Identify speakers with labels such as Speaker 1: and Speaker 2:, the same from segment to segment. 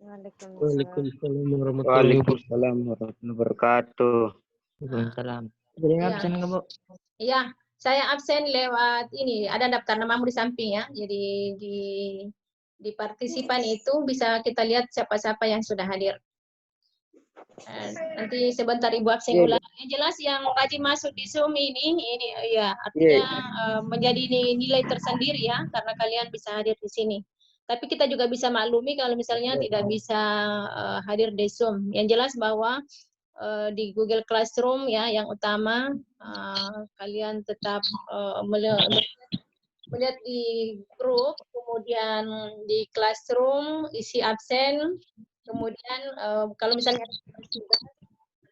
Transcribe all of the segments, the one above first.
Speaker 1: Waalaikumsalam.
Speaker 2: Waalaikumsalam warahmatullahi wabarakatuh.
Speaker 3: Waalaikumsalam warahmatullahi wabarakatuh.
Speaker 2: Waalaikumsalam. Jadi absen nggak, Bu?
Speaker 1: Iya, saya absen lewat ini. Ada daftar namamu di samping ya. Jadi di partisipan itu bisa kita lihat siapa-siapa yang sudah hadir. Nanti sebentar Ibu absen ulang. Yang jelas yang rajin masuk di Zoom ini ya artinya menjadi nilai tersendiri ya karena kalian bisa hadir di sini. Tapi kita juga bisa maklumi kalau misalnya tidak bisa hadir di Zoom. Yang jelas bahwa di Google Classroom ya yang utama kalian tetap melihat di grup, kemudian di Classroom isi absen, kemudian kalau misalnya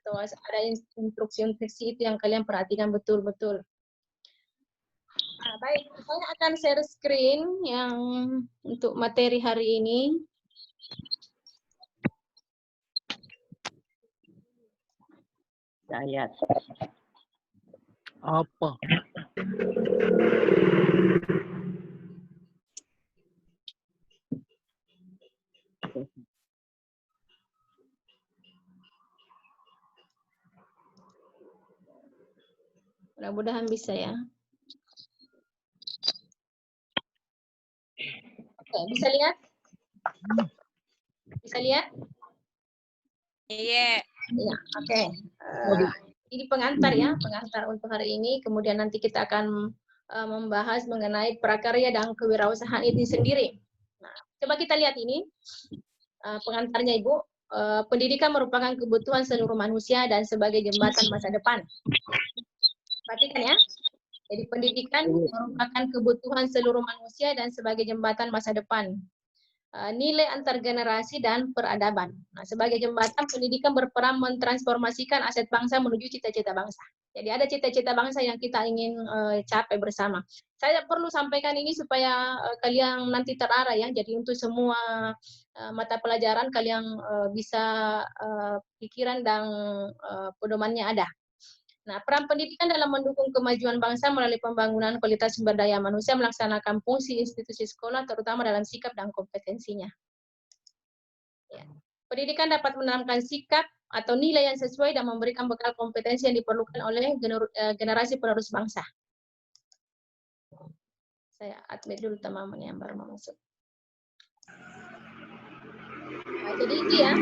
Speaker 1: atau ada instruksi-instruksi itu yang kalian perhatikan betul-betul. Nah, baik, saya akan share screen yang untuk materi hari ini.
Speaker 2: Ayat. Apa?
Speaker 1: Mudah-mudahan bisa ya. Oke, bisa lihat? Bisa lihat?
Speaker 4: Iya.
Speaker 1: Iya, oke. Ini pengantar ya, pengantar untuk hari ini. Kemudian nanti kita akan membahas mengenai prakarya dan kewirausahaan itu sendiri. Nah, coba kita lihat ini pengantarnya Ibu. Pendidikan merupakan kebutuhan seluruh manusia dan sebagai jembatan masa depan. Perhatikan ya. Jadi pendidikan merupakan kebutuhan seluruh manusia dan sebagai jembatan masa depan. Nilai antar generasi dan peradaban. Nah, sebagai jembatan, pendidikan berperan mentransformasikan aset bangsa menuju cita-cita bangsa. Jadi ada cita-cita bangsa yang kita ingin capai bersama. Saya perlu sampaikan ini supaya kalian nanti terarah ya. Jadi untuk semua mata pelajaran kalian bisa pikiran dan pedomannya ada. Nah, peran pendidikan dalam mendukung kemajuan bangsa melalui pembangunan kualitas sumber daya manusia melaksanakan fungsi institusi sekolah terutama dalam sikap dan kompetensinya. Ya. Pendidikan dapat menanamkan sikap atau nilai yang sesuai dan memberikan bekal kompetensi yang diperlukan oleh generasi penerus bangsa. Saya admit dulu teman-teman yang baru masuk. Nah, jadi itu ya.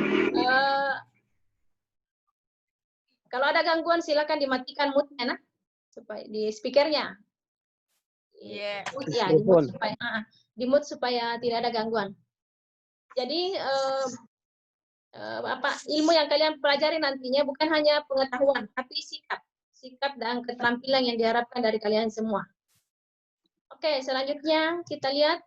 Speaker 1: Kalau ada gangguan silakan dimatikan mute-nya, nah, supaya di speakernya.
Speaker 4: Iya.
Speaker 1: Ya, di mute supaya tidak ada gangguan. Jadi ilmu yang kalian pelajari nantinya bukan hanya pengetahuan, tapi sikap dan keterampilan yang diharapkan dari kalian semua. Oke, selanjutnya kita lihat.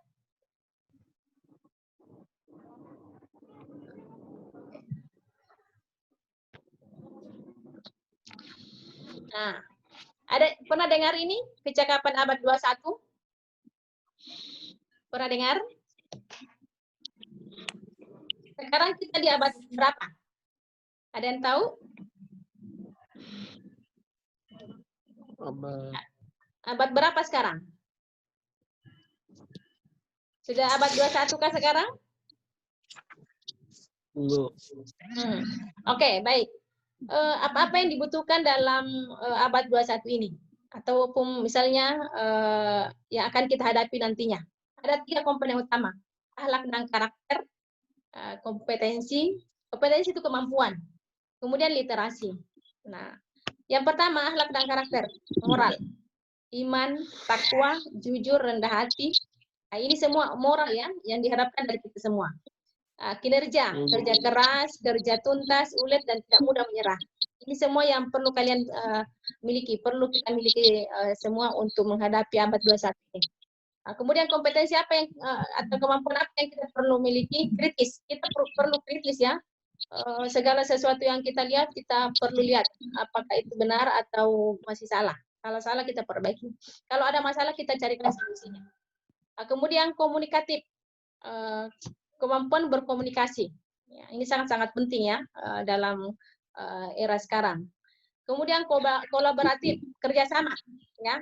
Speaker 1: Nah, pernah dengar ini percakapan abad 21? Pernah dengar? Sekarang kita di abad berapa? Ada yang tahu? Abad berapa sekarang? Sudah abad 21 kah sekarang?
Speaker 2: Belum.
Speaker 1: Oke, baik. Apa-apa yang dibutuhkan dalam abad 21 ini? Ataupun misalnya yang akan kita hadapi nantinya. Ada 3 komponen utama. Akhlak dan karakter, kompetensi itu kemampuan. Kemudian literasi. Nah, yang pertama akhlak dan karakter, moral. Iman, takwa, jujur, rendah hati. Nah, ini semua moral ya yang diharapkan dari kita semua. Kinerja, kerja keras, kerja tuntas, ulet dan tidak mudah menyerah. Ini semua yang perlu kalian miliki, perlu kita miliki semua untuk menghadapi abad 21 ini. Kemudian kompetensi apa yang atau kemampuan apa yang kita perlu miliki? Kritis. Kita perlu kritis ya. Segala sesuatu yang kita lihat kita perlu lihat apakah itu benar atau masih salah. Kalau salah kita perbaiki. Kalau ada masalah kita carikan solusinya. Kemudian komunikatif. Kemampuan berkomunikasi. Ya, ini sangat-sangat penting ya dalam era sekarang. Kemudian kolaboratif, kerjasama, ya,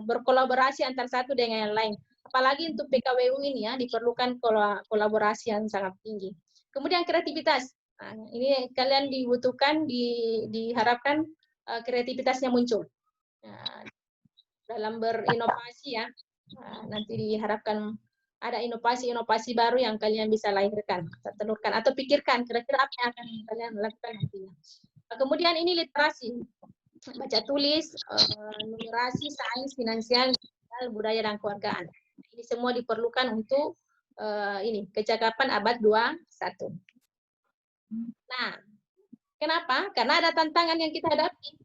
Speaker 1: berkolaborasi antara satu dengan yang lain. apalagi untuk PKWU ini ya, diperlukan kolaborasi yang sangat tinggi. Kemudian kreativitas. Nah, ini kalian dibutuhkan, diharapkan kreativitasnya muncul. Nah, dalam berinovasi ya, nanti diharapkan ada inovasi-inovasi baru yang kalian bisa lahirkan, telurkan, atau pikirkan kira-kira apa yang akan kalian lakukan nantinya. Kemudian ini literasi, baca tulis, numerasi, sains, finansial, budaya, dan kewargaan. Ini semua diperlukan untuk ini kecakapan abad 21. Nah, kenapa? Karena ada tantangan yang kita hadapi,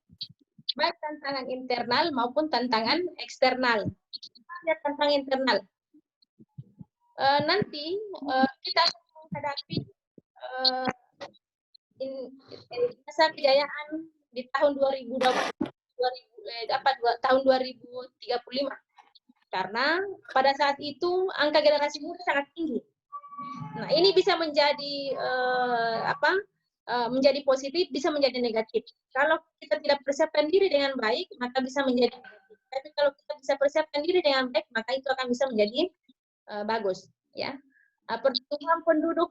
Speaker 1: baik tantangan internal maupun tantangan eksternal. Ada tantangan internal. Nanti kita akan menghadapi masa kejayaan di tahun 2035. Karena pada saat itu angka generasi muda sangat tinggi. Nah, ini bisa menjadi menjadi positif, bisa menjadi negatif. Kalau kita tidak persiapkan diri dengan baik, maka bisa menjadi negatif. Tapi kalau kita bisa persiapkan diri dengan baik, maka itu akan bisa menjadi bagus, ya. Pertumbuhan penduduk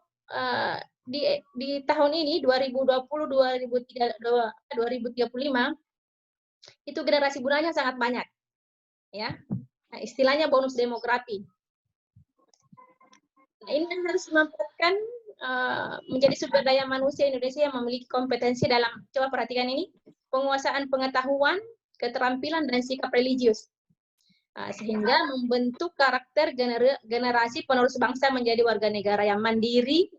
Speaker 1: di tahun ini 2020-2035 itu generasi mudanya sangat banyak, ya. Nah, istilahnya bonus demografi. Nah, ini harus dimanfaatkan menjadi sumber daya manusia Indonesia yang memiliki kompetensi dalam, coba perhatikan ini, penguasaan pengetahuan, keterampilan, dan sikap religius. Sehingga membentuk karakter generasi penerus bangsa menjadi warga negara yang mandiri,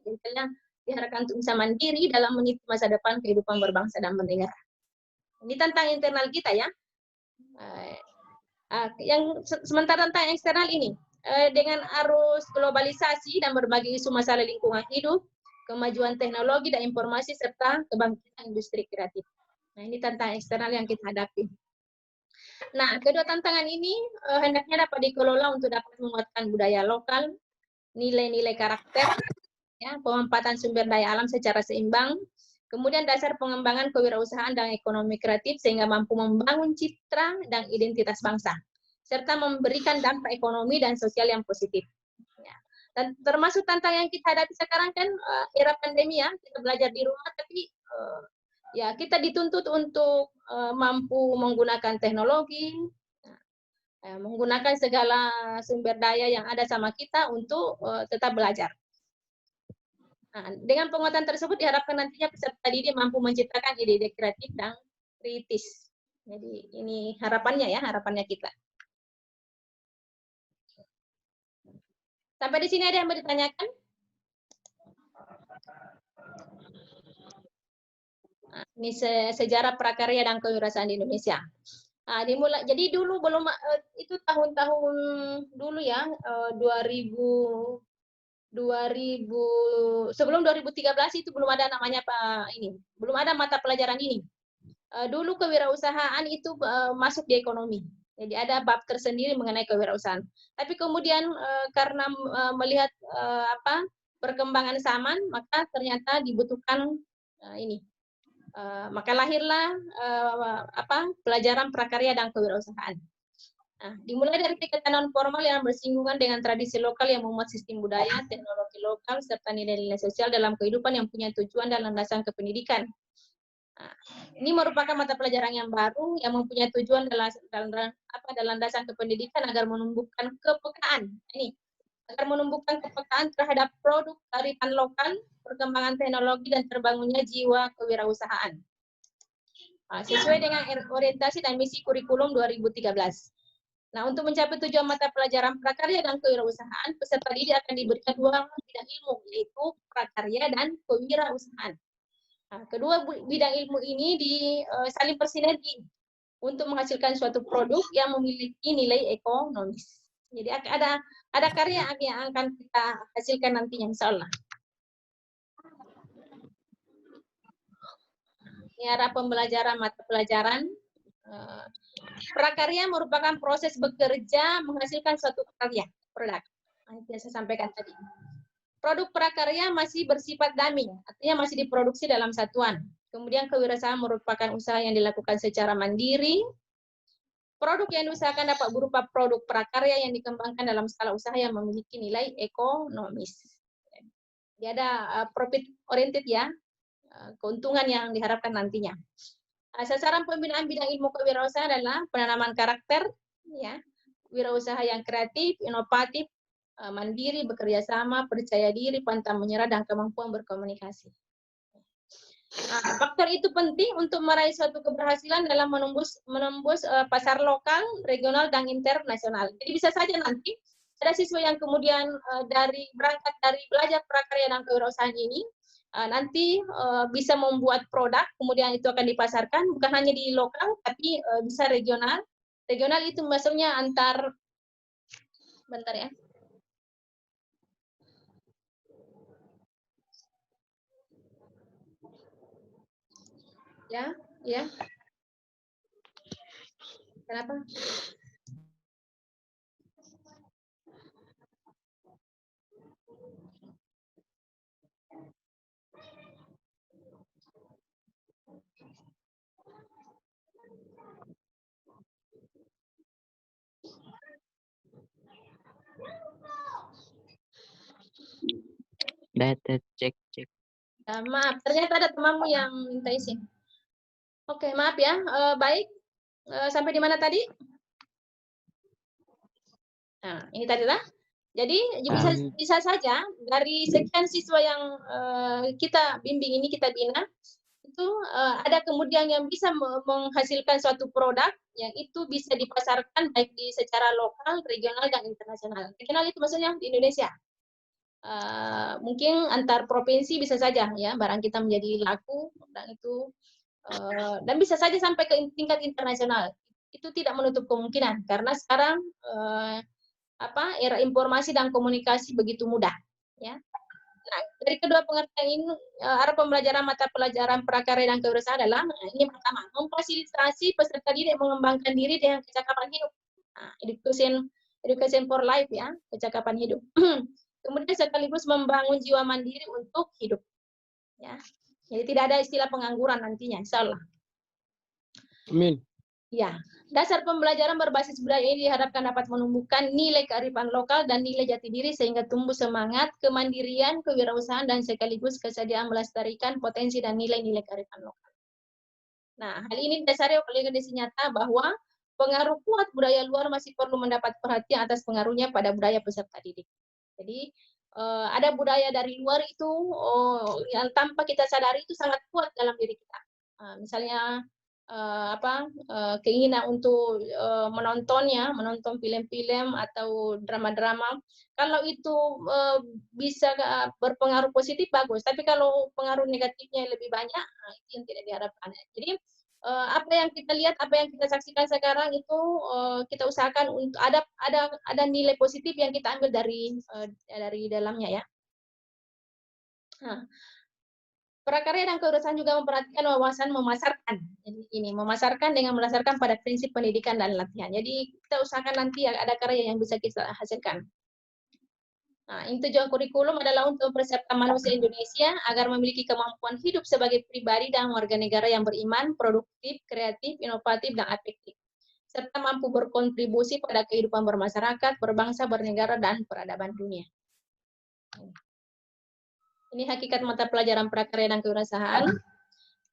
Speaker 1: diharapkan untuk bisa mandiri dalam mengikuti masa depan kehidupan berbangsa dan bernegara. Ini tentang internal kita ya. Yang sementara tentang eksternal ini, dengan arus globalisasi dan berbagai isu masalah lingkungan hidup, kemajuan teknologi dan informasi, serta kebangkitan industri kreatif. Nah, ini tentang eksternal yang kita hadapi. Nah, kedua tantangan ini hendaknya dapat dikelola untuk dapat menguatkan budaya lokal, nilai-nilai karakter, ya, pemanfaatan sumber daya alam secara seimbang, kemudian dasar pengembangan kewirausahaan dan ekonomi kreatif sehingga mampu membangun citra dan identitas bangsa, serta memberikan dampak ekonomi dan sosial yang positif. Ya. Dan termasuk tantangan yang kita hadapi sekarang kan era pandemi ya, kita belajar di rumah, tapi ya kita dituntut untuk mampu menggunakan teknologi, menggunakan segala sumber daya yang ada sama kita untuk tetap belajar. Nah, dengan penguatan tersebut diharapkan nantinya peserta didik mampu menciptakan ide-ide kreatif dan kritis. Jadi ini harapannya ya, harapannya kita. Sampai di sini ada yang mau ditanyakan? Nah, ini sejarah prakarya dan kewirausahaan di Indonesia. Nah, jadi dulu belum itu tahun-tahun dulu ya, 2000 sebelum 2013 itu belum ada namanya belum ada mata pelajaran ini. Dulu kewirausahaan itu masuk di ekonomi. Jadi ada bab tersendiri mengenai kewirausahaan. Tapi kemudian karena melihat perkembangan zaman, maka ternyata dibutuhkan maka lahirlah pelajaran prakarya dan kewirausahaan. Nah, dimulai dari kegiatan non formal yang bersinggungan dengan tradisi lokal yang memuat sistem budaya, teknologi lokal, serta nilai-nilai sosial dalam kehidupan yang punya tujuan dan landasan kependidikan. Nah, ini merupakan mata pelajaran yang baru yang mempunyai tujuan dalam landasan kependidikan agar menumbuhkan kepekaan. Ini agar menumbuhkan kepekaan terhadap produk kearifan lokal, perkembangan teknologi, dan terbangunnya jiwa kewirausahaan. Nah, sesuai dengan orientasi dan misi kurikulum 2013. Nah, untuk mencapai tujuan mata pelajaran prakarya dan kewirausahaan, peserta didik akan diberikan 2 bidang ilmu, yaitu prakarya dan kewirausahaan. Nah, kedua bidang ilmu ini saling bersinergi untuk menghasilkan suatu produk yang memiliki nilai ekonomis. Jadi ada karya yang akan kita hasilkan nantinya, insya Allah. Ini arah pembelajaran mata pelajaran. Prakarya merupakan proses bekerja menghasilkan suatu karya, produk. Yang saya sampaikan tadi. Produk prakarya masih bersifat dummy, artinya masih diproduksi dalam satuan. Kemudian kewirausahaan merupakan usaha yang dilakukan secara mandiri, Produk yang diusahakan dapat berupa produk prakarya yang dikembangkan dalam skala usaha yang memiliki nilai ekonomis. Dia ada profit oriented ya, keuntungan yang diharapkan nantinya. Sasaran pembinaan bidang ilmu kewirausahaan adalah penanaman karakter, ya, wirausaha yang kreatif, inovatif, mandiri, bekerja sama, percaya diri, pantang menyerah, dan kemampuan berkomunikasi. Faktor itu penting untuk meraih suatu keberhasilan dalam menembus pasar lokal, regional, dan internasional. Jadi bisa saja nanti ada siswa yang kemudian berangkat dari belajar prakarya dan kewirausahaan ini, nanti bisa membuat produk, kemudian itu akan dipasarkan bukan hanya di lokal, tapi bisa regional. Regional itu maksudnya bentar ya. Ya. Kenapa?
Speaker 2: Data cek.
Speaker 1: Maaf, ternyata ada temanmu yang minta izin. Oke, maaf ya. Baik. Sampai di mana tadi? Nah, ini tadi lah. Jadi bisa saja dari sekian siswa yang kita bimbing ini, kita bina, itu ada kemudian yang bisa menghasilkan suatu produk yang itu bisa dipasarkan baik di secara lokal, regional, dan internasional. Regional itu maksudnya di Indonesia. Mungkin antar provinsi bisa saja ya barang kita menjadi laku dan itu dan bisa saja sampai ke tingkat internasional. Itu tidak menutup kemungkinan karena sekarang era informasi dan komunikasi begitu mudah ya. Nah, dari kedua pengertian ini arah pembelajaran mata pelajaran prakarya dan kewirausahaan adalah ini pertama, memfasilitasi peserta didik mengembangkan diri dengan kecakapan hidup. Nah, education for life ya, kecakapan hidup. Kemudian sekaligus membangun jiwa mandiri untuk hidup. Ya. Jadi tidak ada istilah pengangguran nantinya, insya Allah.
Speaker 2: Amin.
Speaker 1: Ya, dasar pembelajaran berbasis budaya ini diharapkan dapat menumbuhkan nilai kearifan lokal dan nilai jati diri sehingga tumbuh semangat, kemandirian, kewirausahaan, dan sekaligus kesediaan melestarikan potensi dan nilai-nilai kearifan lokal. Nah, hal ini didasari oleh kondisi nyata bahwa pengaruh kuat budaya luar masih perlu mendapat perhatian atas pengaruhnya pada budaya peserta didik. Jadi ada budaya dari luar itu yang tanpa kita sadari itu sangat kuat dalam diri kita. Misalnya keinginan untuk menonton film-film atau drama-drama. Kalau itu bisa berpengaruh positif bagus, tapi kalau pengaruh negatifnya lebih banyak, itu yang tidak diharapkan. Jadi apa yang kita lihat, apa yang kita saksikan sekarang itu kita usahakan untuk ada nilai positif yang kita ambil dari dalamnya ya. Nah, prakarya dan kewirausahaan juga memperhatikan wawasan memasarkan. Jadi ini memasarkan dengan berdasarkan pada prinsip pendidikan dan latihan. Jadi kita usahakan nanti ada karya yang bisa kita hasilkan. Nah, ini tujuan kurikulum adalah untuk mempersiapkan manusia Indonesia agar memiliki kemampuan hidup sebagai pribadi dan warga negara yang beriman, produktif, kreatif, inovatif, dan efektif, serta mampu berkontribusi pada kehidupan bermasyarakat, berbangsa, bernegara, dan peradaban dunia. Ini hakikat mata pelajaran prakarya dan kewirausahaan.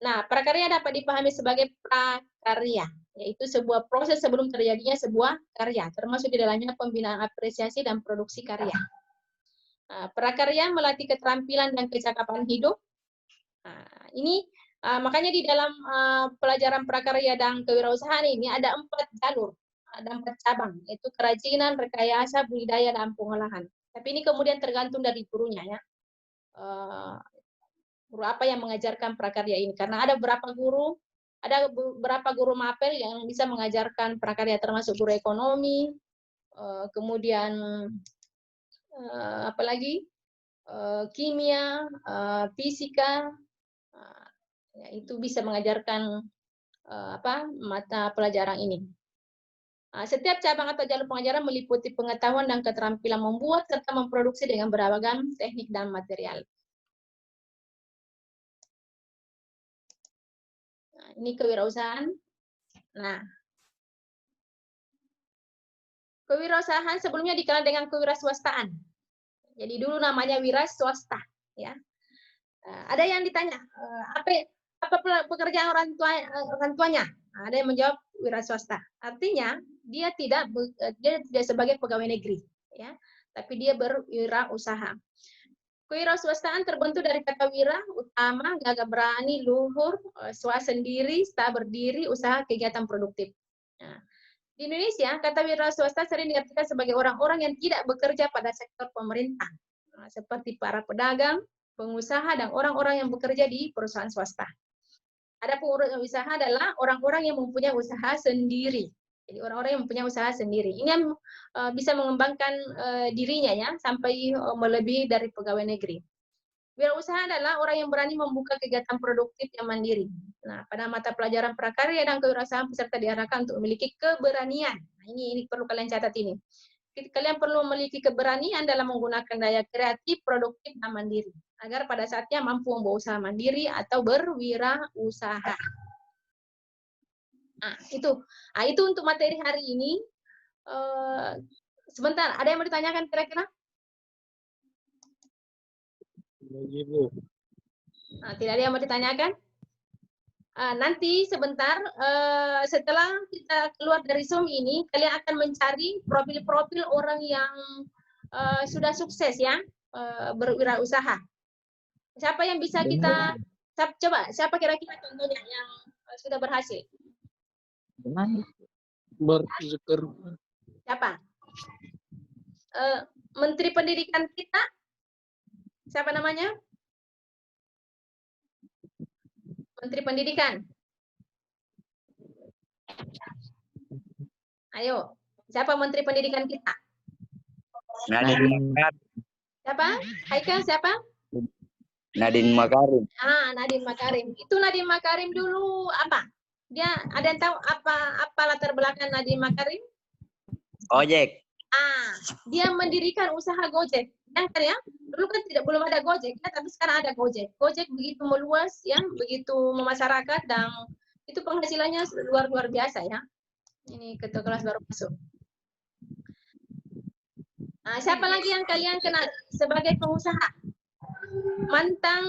Speaker 1: Nah, prakarya dapat dipahami sebagai prakarya, yaitu sebuah proses sebelum terjadinya sebuah karya, termasuk di dalamnya pembinaan apresiasi dan produksi karya. Prakarya melatih keterampilan dan kecakapan hidup. Ini makanya di dalam pelajaran prakarya dan kewirausahaan ini ada 4 jalur, ada 4 cabang, yaitu kerajinan, rekayasa, budidaya, dan pengolahan. Tapi ini kemudian tergantung dari gurunya ya. Guru apa yang mengajarkan prakarya ini? Karena ada beberapa guru mapel yang bisa mengajarkan prakarya, termasuk guru ekonomi, kemudian apalagi kimia, fisika, ya, itu bisa mengajarkan mata pelajaran ini. Setiap cabang atau jalur pengajaran meliputi pengetahuan dan keterampilan membuat serta memproduksi dengan beragam teknik dan material. Nah, ini kewirausahaan. Nah, Kewirausahaan sebelumnya dikenal dengan kewirausahaan. Jadi dulu namanya wira swasta, ya. Ada yang ditanya, apa pekerjaan orang tuanya? Ada yang menjawab wira swasta. Artinya dia tidak sebagai pegawai negeri, ya, tapi dia berwirausaha. Kewirausahaan terbentuk dari kata wira, utama, gagah berani, luhur, swasendiri, sta berdiri, usaha, kegiatan produktif. Nah, di Indonesia, kata wira swasta sering diartikan sebagai orang-orang yang tidak bekerja pada sektor pemerintah, seperti para pedagang, pengusaha, dan orang-orang yang bekerja di perusahaan swasta. Adapun usaha adalah orang-orang yang mempunyai usaha sendiri. Jadi orang-orang yang mempunyai usaha sendiri. Ini yang bisa mengembangkan dirinya ya sampai melebihi dari pegawai negeri. Wirausaha adalah orang yang berani membuka kegiatan produktif yang mandiri. Nah, pada mata pelajaran prakarya dan kewirausahaan peserta diarahkan untuk memiliki keberanian. Nah, ini perlu kalian catat ini. Kalian perlu memiliki keberanian dalam menggunakan daya kreatif, produktif, dan mandiri. Agar pada saatnya mampu membawa usaha mandiri atau berwirausaha. Nah, itu untuk materi hari ini. Sebentar, ada yang mau ditanyakan kira-kira? Nah, tidak ada yang mau ditanyakan? Nanti sebentar, setelah kita keluar dari Zoom ini, kalian akan mencari profil-profil orang yang sudah sukses ya, berwirausaha. Siapa yang bisa kita, coba, siapa kira-kira contohnya yang sudah berhasil? Siapa? Menteri Pendidikan kita, siapa namanya? Menteri Pendidikan. Ayo, siapa Menteri Pendidikan kita?
Speaker 3: Nadiem Makarim.
Speaker 1: Siapa? Haikal, siapa?
Speaker 3: Nadiem Makarim.
Speaker 1: Nadiem Makarim. Itu Nadiem Makarim dulu apa? Dia ada yang tahu apa latar belakang Nadiem Makarim?
Speaker 3: Ojek.
Speaker 1: Dia mendirikan usaha Gojek. Kan ya? Dulu kan belum ada Gojek, ya, tapi sekarang ada Gojek. Gojek begitu meluas ya, begitu memasyarakat dan itu penghasilannya luar biasa ya. Ini ketua kelas baru masuk. Siapa lagi yang kalian kenal sebagai pengusaha? Mantan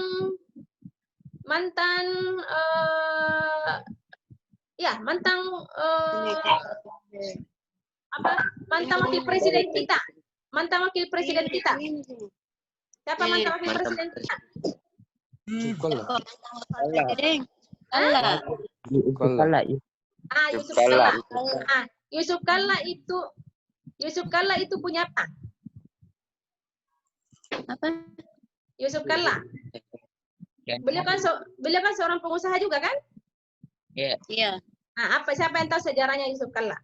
Speaker 1: wakil presiden kita. Mantan wakil presiden kita. Siapa mantan wakil presiden kita? Yusuf Kalla. Yusuf Kalla itu punya apa? Yusuf Kalla. Beliau kan seorang pengusaha juga kan?
Speaker 3: Iya.
Speaker 1: Siapa yang tahu sejarahnya Yusuf Kalla?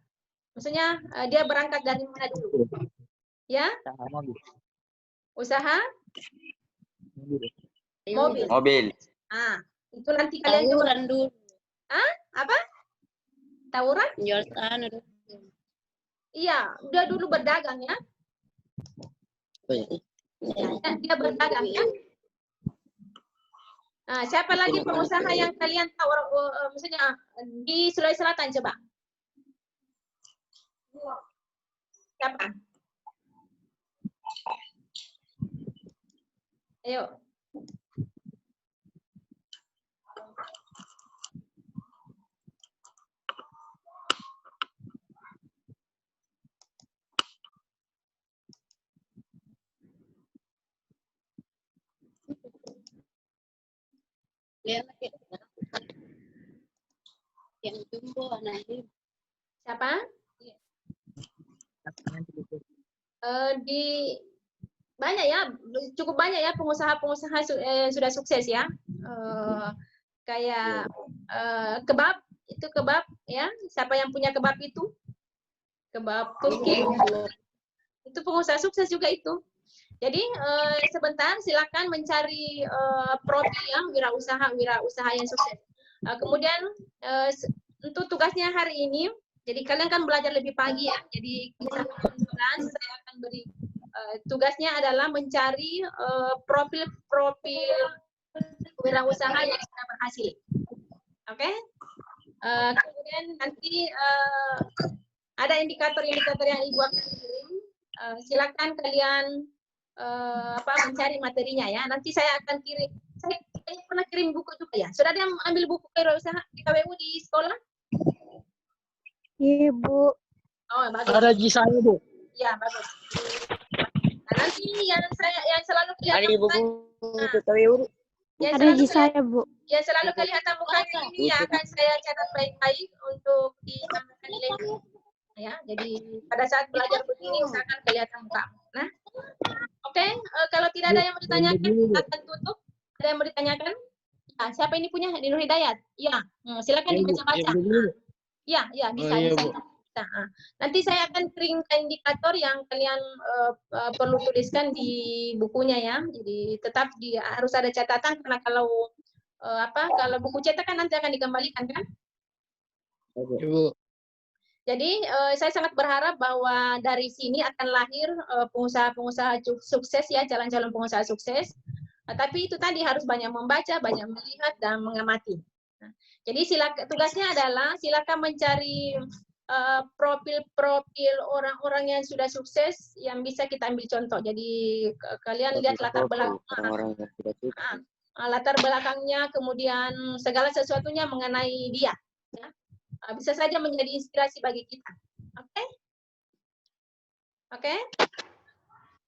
Speaker 1: Maksudnya dia berangkat dari mana dulu? Ya? Usaha?
Speaker 3: Mobil.
Speaker 1: Itu nanti kalian
Speaker 4: Tawuran dulu.
Speaker 1: Apa? Tawuran?
Speaker 4: Jual tanah dulu.
Speaker 1: Iya, dia dulu berdagang ya. Dia berdagang ya. Siapa lagi pengusaha yang kalian tahu maksudnya di Sulawesi Selatan coba? Siapa? Ayo.
Speaker 4: Yang jumbo Nadiem.
Speaker 1: Siapa? Banyak ya, cukup banyak ya pengusaha-pengusaha sudah sukses ya. Kayak kebab, itu kebab ya. Siapa yang punya kebab itu? Kebab Turki. Itu pengusaha sukses juga itu. Jadi sebentar silakan mencari profil yang wirausaha yang sukses. Kemudian untuk tugasnya hari ini, jadi kalian kan belajar lebih pagi ya. Jadi kisah saya akan beri tugasnya adalah mencari profil wirausaha yang sudah berhasil. Oke? Kemudian nanti ada indikator-indikator yang Ibu akan kirim. Silakan kalian mencari materinya ya. Nanti saya akan kirim. Saya pernah kirim buku juga ya. Sudah ada yang ambil buku kewirausahaan di KWU di sekolah?
Speaker 5: Iya, Bu.
Speaker 1: Oh, bagus.
Speaker 2: Ada di saya, Bu.
Speaker 1: Ya, bagus. Nah, nanti yang selalu kelihatan
Speaker 3: Ada buku
Speaker 1: yang
Speaker 5: Ada
Speaker 1: selalu
Speaker 5: di
Speaker 1: kelihatan,
Speaker 5: saya, Bu.
Speaker 1: yang selalu kelihatan mukanya ini ya akan saya catat baik-baik untuk ditambahkan nilainya. Ya, jadi pada saat belajar begini usahakan kelihatan muka. Nah, oke, kalau tidak ada yang mau ditanyakan, kita akan tutup. Ada yang mau ditanyakan? Ya, siapa ini punya? Nur Hidayat. Ya, silakan dibaca-baca. Ya, bisa. Nah, nanti saya akan kirimkan indikator yang kalian perlu tuliskan di bukunya ya. Jadi tetap harus ada catatan karena kalau kalau buku cetak kan nanti akan dikembalikan kan?
Speaker 2: Ibu.
Speaker 1: Jadi saya sangat berharap bahwa dari sini akan lahir pengusaha-pengusaha sukses ya, calon-calon pengusaha sukses. Tapi itu tadi harus banyak membaca, banyak melihat dan mengamati. Nah, jadi tugasnya adalah silakan mencari profil-profil orang-orang yang sudah sukses yang bisa kita ambil contoh. Jadi kalian lihat latar belakangnya, kemudian segala sesuatunya mengenai dia. Ya. Bisa saja menjadi inspirasi bagi kita. Oke? Oke?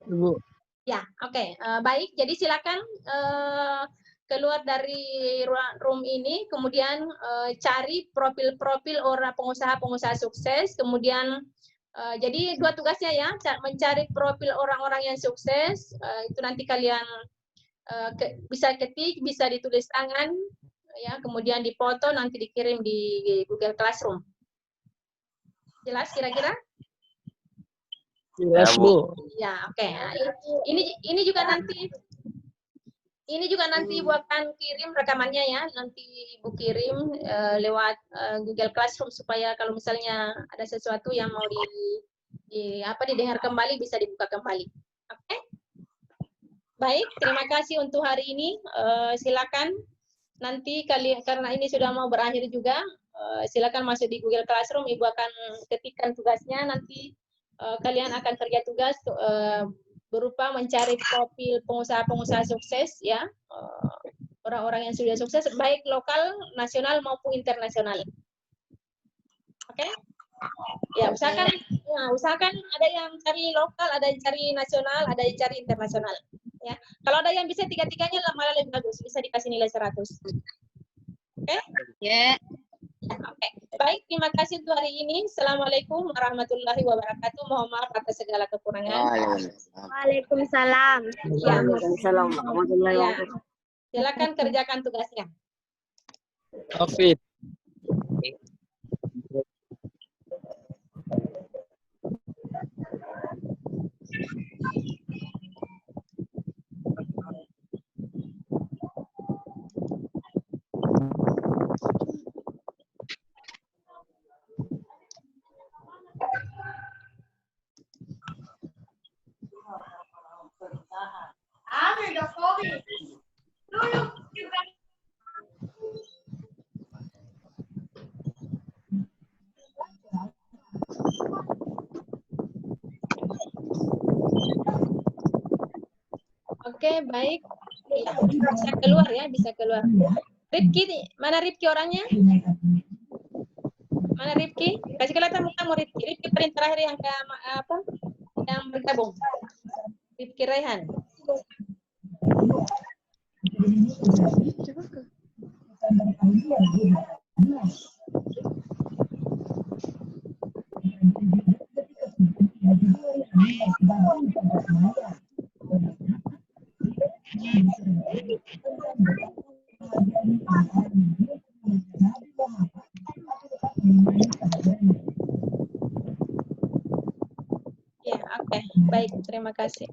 Speaker 2: Ibu.
Speaker 1: Ya, oke. Baik, jadi silakan keluar dari room ini, kemudian cari profil-profil orang pengusaha-pengusaha sukses, kemudian jadi dua tugasnya ya, mencari profil orang-orang yang sukses, itu nanti kalian bisa ketik, bisa ditulis tangan, ya, kemudian dipoto, nanti dikirim di Google Classroom. Jelas kira-kira?
Speaker 2: Jelas, Bu.
Speaker 1: Ya, oke. Ini juga nanti Ibu akan kirim rekamannya ya. Nanti Ibu kirim lewat Google Classroom supaya kalau misalnya ada sesuatu yang mau didengar kembali bisa dibuka kembali. Oke? Baik, terima kasih untuk hari ini. Silakan nanti karena ini sudah mau berakhir juga, silakan masuk di Google Classroom. Ibu akan ketikkan tugasnya nanti. Kalian akan kerja tugas berupa mencari profil pengusaha-pengusaha sukses ya, orang-orang yang sudah sukses baik lokal, nasional maupun internasional. Oke? Ya, usahakan ada yang cari lokal, ada yang cari nasional, ada yang cari internasional. Ya, kalau ada yang bisa tiga-tiganya malah lebih bagus, bisa dikasih nilai 100. Oke?
Speaker 4: Ya.
Speaker 1: Oke, baik, terima kasih untuk hari ini. Assalamualaikum warahmatullahi wabarakatuh. Mohon maaf atas segala kekurangan.
Speaker 5: Waalaikumsalam.
Speaker 1: Waalaikumsalam warahmatullahi wabarakatuh. Silakan kerjakan tugasnya.
Speaker 2: Hafid.
Speaker 1: Oke, baik. Ya, bisa keluar ya, bisa keluar. Rifki, mana Rifki orangnya? Mana Rifki? Kasih kelihatan mukamu Rifki. Rifki paling terakhir yang yang bergabung. Rifki Raihan. Ya, oke. Baik, terima kasih.